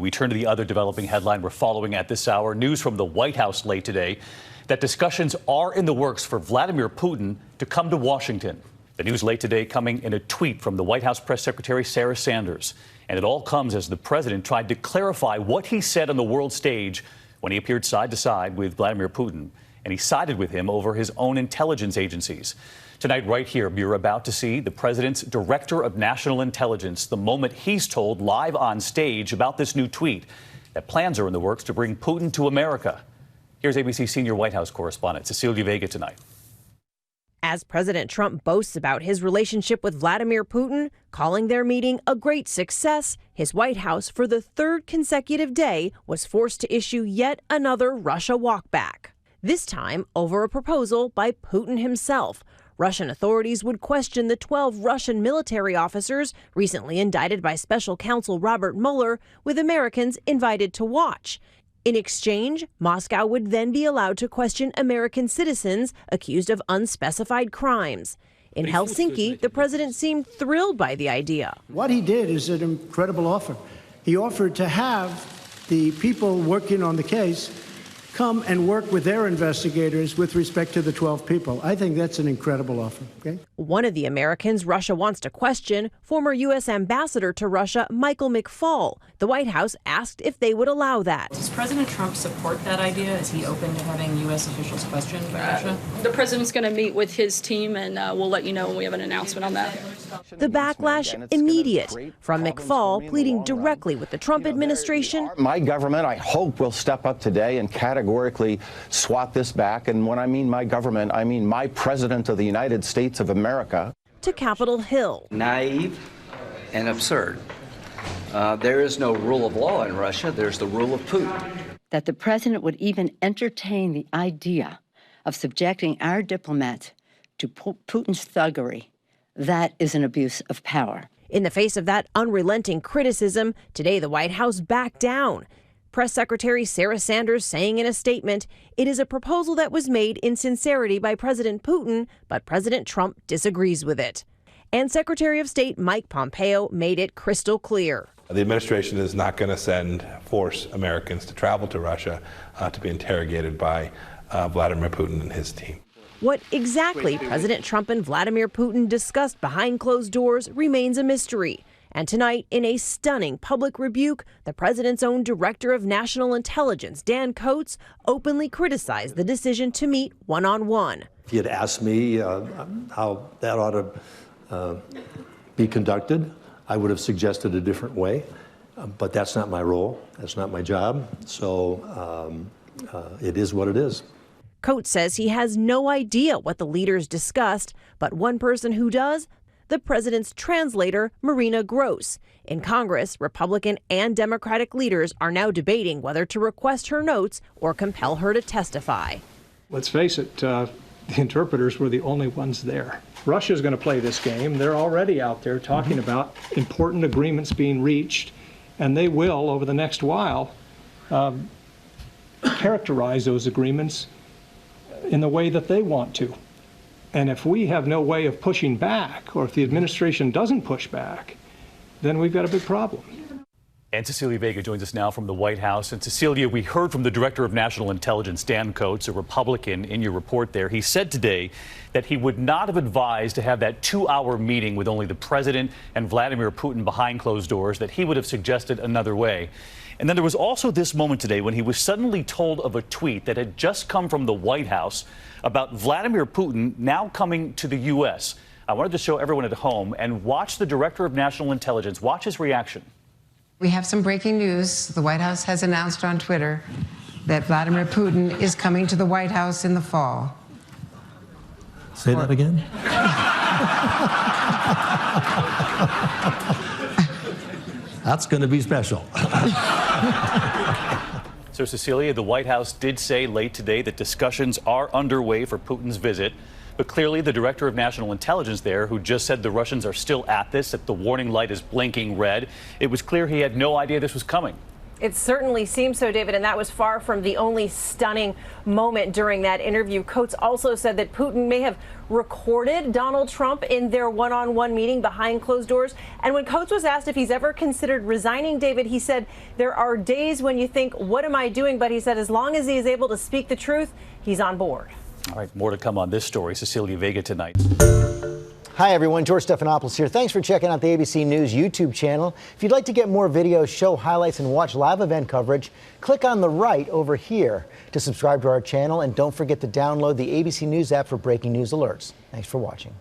We turn to the other developing headline we're following at this hour. News from the White House late today that discussions are in the works for Vladimir Putin to come to Washington. The news late today coming in a tweet from the White House Press Secretary Sarah Sanders. And it all comes as the president tried to clarify what he said on the world stage when he appeared side to side with Vladimir Putin. And he sided with him over his own intelligence agencies. Tonight, right here, you're about to see the president's director of national intelligence, the moment he's told live on stage about this new tweet that plans are in the works to bring Putin to America. Here's ABC senior White House correspondent Cecilia Vega tonight. As President Trump boasts about his relationship with Vladimir Putin, calling their meeting a great success, his White House, for the third consecutive day, was forced to issue yet another Russia walkback. This time over a proposal by Putin himself. Russian authorities would question the 12 Russian military officers recently indicted by special counsel Robert Mueller, with Americans invited to watch. In exchange, Moscow would then be allowed to question American citizens accused of unspecified crimes. In Helsinki, the president seemed thrilled by the idea. What he did is an incredible offer. He offered to have the people working on the case come and work with their investigators with respect to the 12 people. I think that's an incredible offer. Okay? One of the Americans Russia wants to question, former U.S. ambassador to Russia, Michael McFaul. The White House asked if they would allow that. Does President Trump support that idea? Is he open to having U.S. officials questioned by Russia? The president's going to meet with his team, and we'll let you know when we have an announcement on that. The backlash immediate, from McFaul pleading directly with the Trump administration. My government, I hope, will step up today and categorically swat this back. And when I mean my government, I mean my president of the United States of America. To Capitol Hill. Naive and absurd. There is no rule of law in Russia. There's the rule of Putin. That the president would even entertain the idea of subjecting our diplomats to Putin's thuggery, that is an abuse of power. In the face of that unrelenting criticism, today the White House backed down. Press Secretary Sarah Sanders saying in a statement, it is a proposal that was made in sincerity by President Putin, but President Trump disagrees with it. And Secretary of State Mike Pompeo made it crystal clear. The administration is not going to force Americans to travel to Russia to be interrogated by Vladimir Putin and his team. What exactly President Trump and Vladimir Putin discussed behind closed doors remains a mystery. And tonight, in a stunning public rebuke, the president's own director of national intelligence, Dan Coats, openly criticized the decision to meet one-on-one. If you had asked me how that ought to be conducted, I would have suggested a different way. But that's not my role. That's not my job. So it is what it is. Coates says he has no idea what the leaders discussed, but one person who does, the president's translator, Marina Gross. In Congress, Republican and Democratic leaders are now debating whether to request her notes or compel her to testify. Let's face it, the interpreters were the only ones there. Russia's going to play this game. They're already out there talking about important agreements being reached, and they will, over the next while, characterize those agreements in the way that they want to. And if we have no way of pushing back, or if the administration doesn't push back, then we've got a big problem. And Cecilia Vega joins us now from the White House. And Cecilia, we heard from the Director of National Intelligence, Dan Coats, a Republican, in your report there. He said today that he would not have advised to have that 2-hour meeting with only the president and Vladimir Putin behind closed doors, that he would have suggested another way. And then there was also this moment today when he was suddenly told of a tweet that had just come from the White House about Vladimir Putin now coming to the U.S. I wanted to show everyone at home and watch the Director of National Intelligence, watch his reaction. We have some breaking news. The White House has announced on Twitter that Vladimir Putin is coming to the White House in the fall. Say that again? That's going to be special. So, Cecilia, the White House did say late today that discussions are underway for Putin's visit. But clearly, the Director of National Intelligence there, who just said the Russians are still at this, that the warning light is blinking red, it was clear he had no idea this was coming. It certainly seems so, David, and that was far from the only stunning moment during that interview. Coates also said that Putin may have recorded Donald Trump in their one-on-one meeting behind closed doors. And when Coates was asked if he's ever considered resigning, David, he said, there are days when you think, what am I doing? But he said, as long as he is able to speak the truth, he's on board. All right, more to come on this story. Cecilia Vega tonight. Hi, everyone. George Stephanopoulos here. Thanks for checking out the ABC News YouTube channel. If you'd like to get more videos, show highlights, and watch live event coverage, click on the right over here to subscribe to our channel. And don't forget to download the ABC News app for breaking news alerts. Thanks for watching.